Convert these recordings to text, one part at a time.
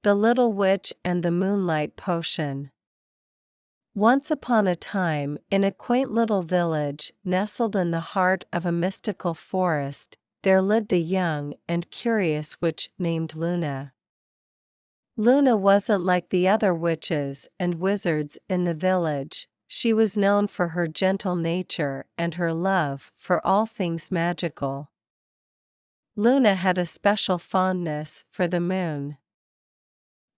The Little Witch and the Moonlight Potion. Once upon a time, in a quaint little village, nestled in the heart of a mystical forest, there lived a young and curious witch named Luna. Luna wasn't like the other witches and wizards in the village. She was known for her gentle nature and her love for all things magical. Luna had a special fondness for the moon.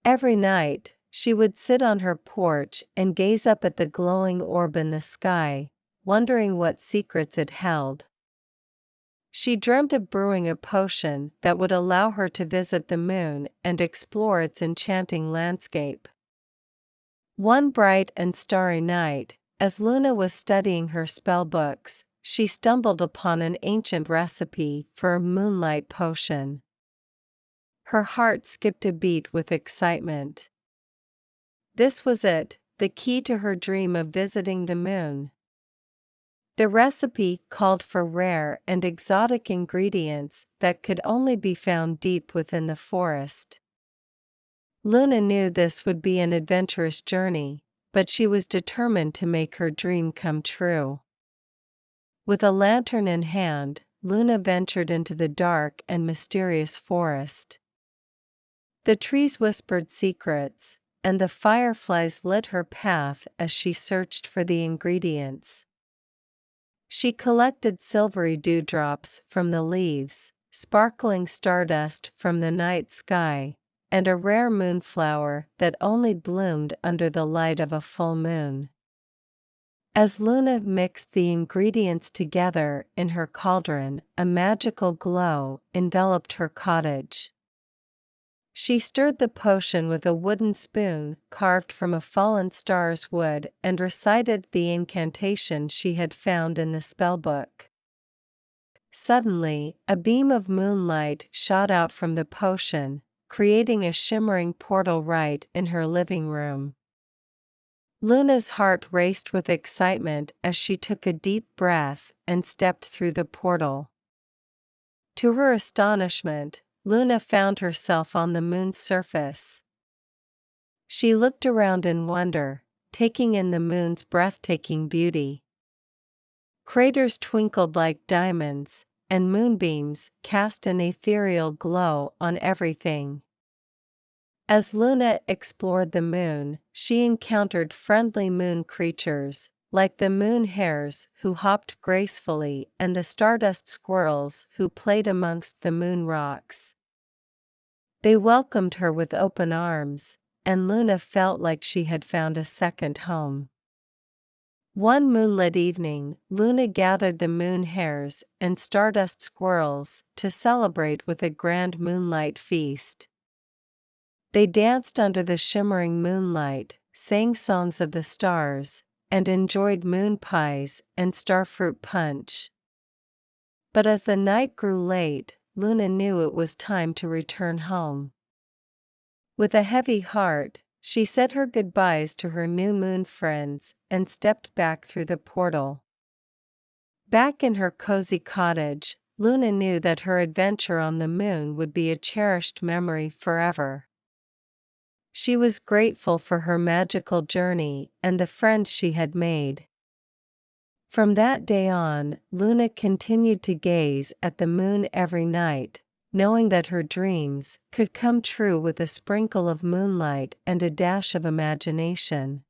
Every night, she would sit on her porch and gaze up at the glowing orb in the sky, wondering what secrets it held. She dreamt of brewing a potion that would allow her to visit the moon and explore its enchanting landscape. One bright and starry night, as Luna was studying her spell books, she stumbled upon an ancient recipe for a moonlight potion. Her heart skipped a beat with excitement. This was it, the key to her dream of visiting the moon. The recipe called for rare and exotic ingredients that could only be found deep within the forest. Luna knew this would be an adventurous journey, but she was determined to make her dream come true. With a lantern in hand, Luna ventured into the dark and mysterious forest. The trees whispered secrets, and the fireflies lit her path as she searched for the ingredients. She collected silvery dewdrops from the leaves, sparkling stardust from the night sky, and a rare moonflower that only bloomed under the light of a full moon. As Luna mixed the ingredients together in her cauldron, a magical glow enveloped her cottage. She stirred the potion with a wooden spoon carved from a fallen star's wood and recited the incantation she had found in the spellbook. Suddenly, a beam of moonlight shot out from the potion, creating a shimmering portal right in her living room. Luna's heart raced with excitement as she took a deep breath and stepped through the portal. To her astonishment, Luna found herself on the moon's surface. She looked around in wonder, taking in the moon's breathtaking beauty. Craters twinkled like diamonds, and moonbeams cast an ethereal glow on everything. As Luna explored the moon, she encountered friendly moon creatures, like the moon hares who hopped gracefully and the stardust squirrels who played amongst the moon rocks. They welcomed her with open arms, and Luna felt like she had found a second home. One moonlit evening, Luna gathered the moon hares and stardust squirrels to celebrate with a grand moonlight feast. They danced under the shimmering moonlight, sang songs of the stars, and enjoyed moon pies and starfruit punch. But as the night grew late, Luna knew it was time to return home. With a heavy heart, she said her goodbyes to her new moon friends and stepped back through the portal. Back in her cozy cottage, Luna knew that her adventure on the moon would be a cherished memory forever. She was grateful for her magical journey and the friends she had made. From that day on, Luna continued to gaze at the moon every night, knowing that her dreams could come true with a sprinkle of moonlight and a dash of imagination.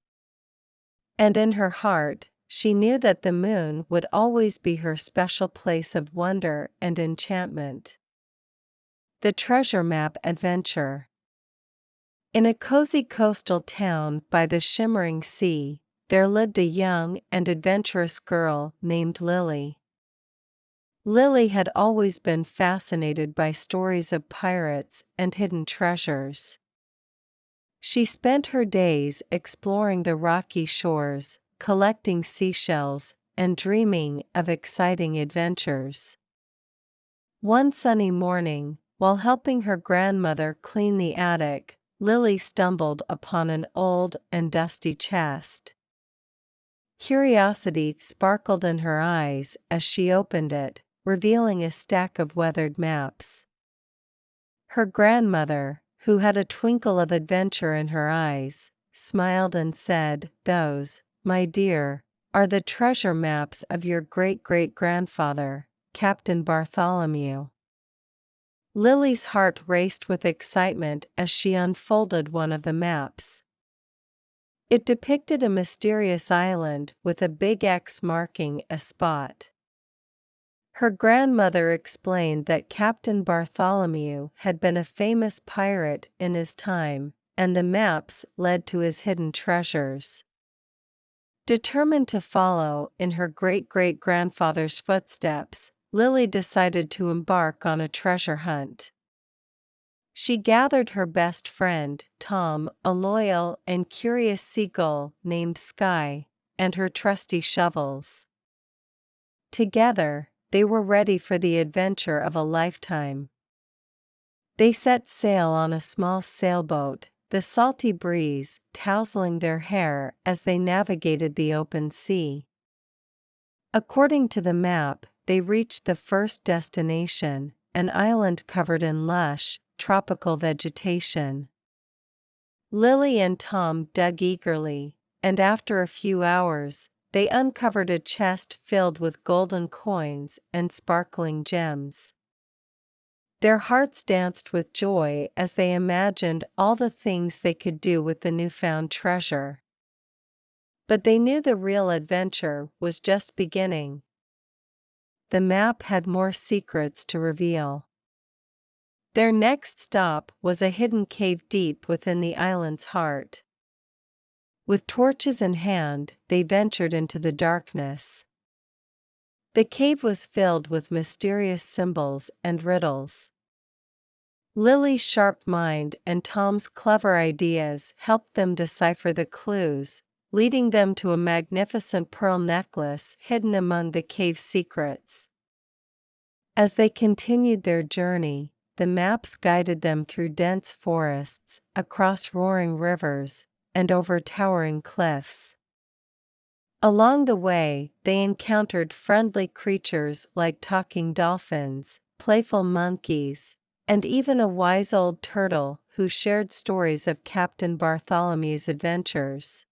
And in her heart, she knew that the moon would always be her special place of wonder and enchantment. The Treasure Map Adventure. In a cozy coastal town by the shimmering sea, there lived a young and adventurous girl named Lily. Lily had always been fascinated by stories of pirates and hidden treasures. She spent her days exploring the rocky shores, collecting seashells, and dreaming of exciting adventures. One sunny morning, while helping her grandmother clean the attic, Lily stumbled upon an old and dusty chest. Curiosity sparkled in her eyes as she opened it, revealing a stack of weathered maps. Her grandmother, who had a twinkle of adventure in her eyes, smiled and said, "Those, my dear, are the treasure maps of your great-great-grandfather, Captain Bartholomew." Lily's heart raced with excitement as she unfolded one of the maps. It depicted a mysterious island with a big X marking a spot. Her grandmother explained that Captain Bartholomew had been a famous pirate in his time, and the maps led to his hidden treasures. Determined to follow in her great-great-grandfather's footsteps, Lily decided to embark on a treasure hunt. She gathered her best friend, Tom, a loyal and curious seagull named Sky, and her trusty shovels. Together, they were ready for the adventure of a lifetime. They set sail on a small sailboat, the salty breeze tousling their hair as they navigated the open sea. According to the map, they reached the first destination, an island covered in lush, tropical vegetation. Lily and Tom dug eagerly, and after a few hours, they uncovered a chest filled with golden coins and sparkling gems. Their hearts danced with joy as they imagined all the things they could do with the newfound treasure. But they knew the real adventure was just beginning. The map had more secrets to reveal. Their next stop was a hidden cave deep within the island's heart. With torches in hand, they ventured into the darkness. The cave was filled with mysterious symbols and riddles. Lily's sharp mind and Tom's clever ideas helped them decipher the clues, leading them to a magnificent pearl necklace hidden among the cave's secrets. As they continued their journey, the maps guided them through dense forests, across roaring rivers, and over towering cliffs. Along the way, they encountered friendly creatures like talking dolphins, playful monkeys, and even a wise old turtle who shared stories of Captain Bartholomew's adventures.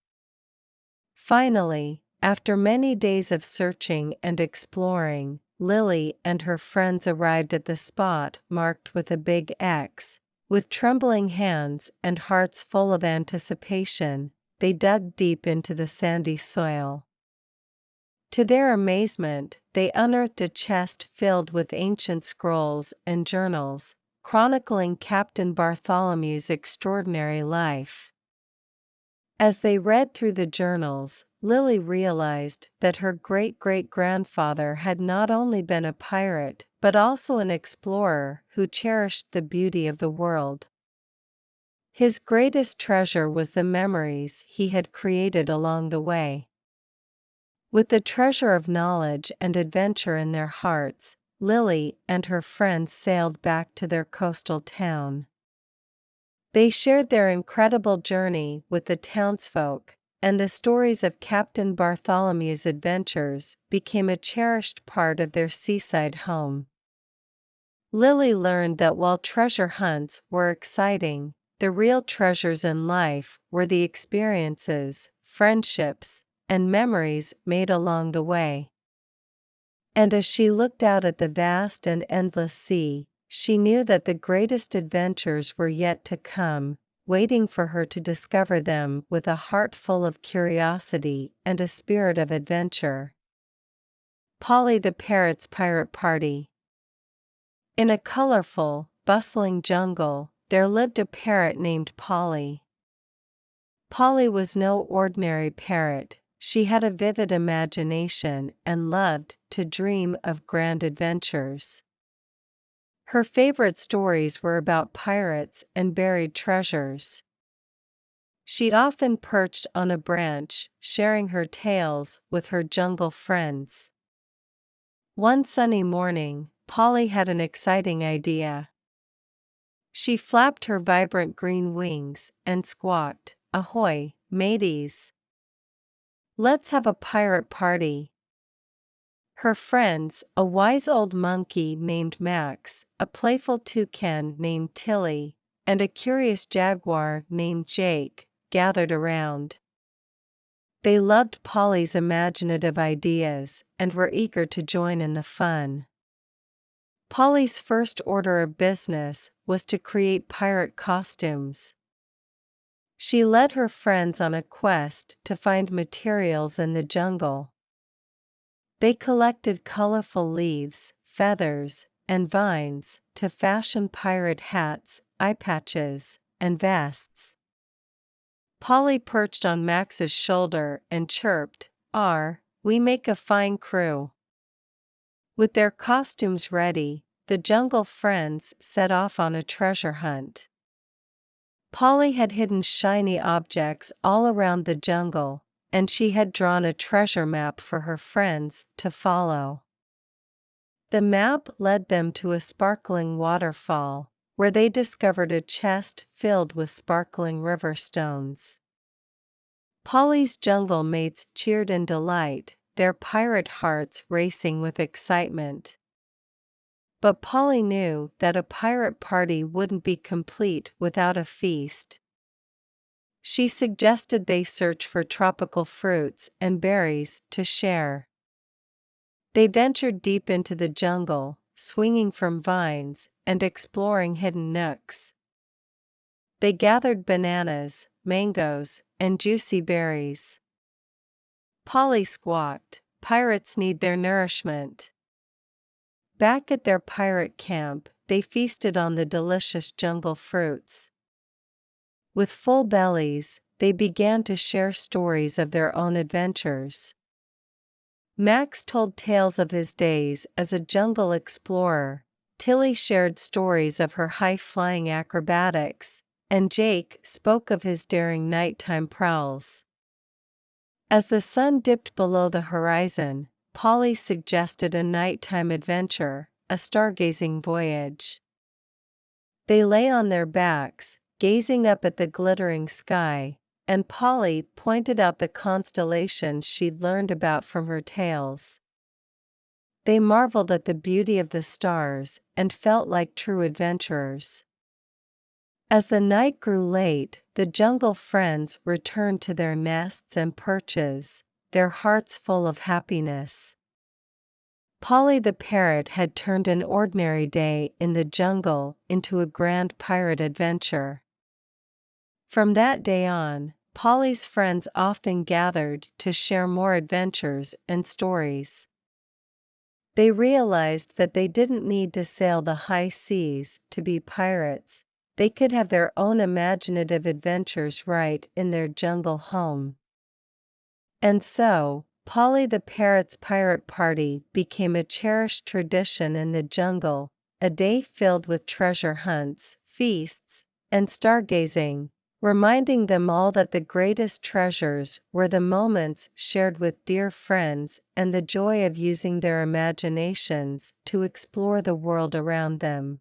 Finally, after many days of searching and exploring, Lily and her friends arrived at the spot marked with a big X. With trembling hands and hearts full of anticipation, they dug deep into the sandy soil. To their amazement, they unearthed a chest filled with ancient scrolls and journals, chronicling Captain Bartholomew's extraordinary life. As they read through the journals, Lily realized that her great-great-grandfather had not only been a pirate but also an explorer who cherished the beauty of the world. His greatest treasure was the memories he had created along the way. With the treasure of knowledge and adventure in their hearts, Lily and her friends sailed back to their coastal town. They shared their incredible journey with the townsfolk, and the stories of Captain Bartholomew's adventures became a cherished part of their seaside home. Lily learned that while treasure hunts were exciting, the real treasures in life were the experiences, friendships, and memories made along the way. And as she looked out at the vast and endless sea, she knew that the greatest adventures were yet to come, waiting for her to discover them with a heart full of curiosity and a spirit of adventure. Polly the Parrot's Pirate Party. In a colorful, bustling jungle, there lived a parrot named Polly. Polly was no ordinary parrot. She had a vivid imagination and loved to dream of grand adventures. Her favorite stories were about pirates and buried treasures. She often perched on a branch, sharing her tales with her jungle friends. One sunny morning, Polly had an exciting idea. She flapped her vibrant green wings and squawked, "Ahoy, mateys! Let's have a pirate party." Her friends, a wise old monkey named Max, a playful toucan named Tilly, and a curious jaguar named Jake gathered around. They loved Polly's imaginative ideas and were eager to join in the fun. Polly's first order of business was to create pirate costumes. She led her friends on a quest to find materials in the jungle. They collected colorful leaves, feathers, and vines to fashion pirate hats, eye patches, and vests. Polly perched on Max's shoulder and chirped, we make a fine crew." With their costumes ready, the jungle friends set off on a treasure hunt. Polly had hidden shiny objects all around the jungle, and she had drawn a treasure map for her friends to follow. The map led them to a sparkling waterfall, where they discovered a chest filled with sparkling river stones. Polly's jungle mates cheered in delight, their pirate hearts racing with excitement. But Polly knew that a pirate party wouldn't be complete without a feast. She suggested they search for tropical fruits and berries to share. They ventured deep into the jungle, swinging from vines and exploring hidden nooks. They gathered bananas, mangoes, and juicy berries. Polly squawked, "Pirates need their nourishment." Back at their pirate camp, they feasted on the delicious jungle fruits. With full bellies, they began to share stories of their own adventures. Max told tales of his days as a jungle explorer, Tilly shared stories of her high-flying acrobatics, and Jake spoke of his daring nighttime prowls. As the sun dipped below the horizon, Polly suggested a nighttime adventure, a stargazing voyage. They lay on their backs, gazing up at the glittering sky, and Polly pointed out the constellations she'd learned about from her tales. They marveled at the beauty of the stars and felt like true adventurers. As the night grew late, the jungle friends returned to their nests and perches, their hearts full of happiness. Polly the parrot had turned an ordinary day in the jungle into a grand pirate adventure. From that day on, Polly's friends often gathered to share more adventures and stories. They realized that they didn't need to sail the high seas to be pirates. They could have their own imaginative adventures right in their jungle home. And so, Polly the Parrot's pirate party became a cherished tradition in the jungle, a day filled with treasure hunts, feasts, and stargazing, reminding them all that the greatest treasures were the moments shared with dear friends and the joy of using their imaginations to explore the world around them.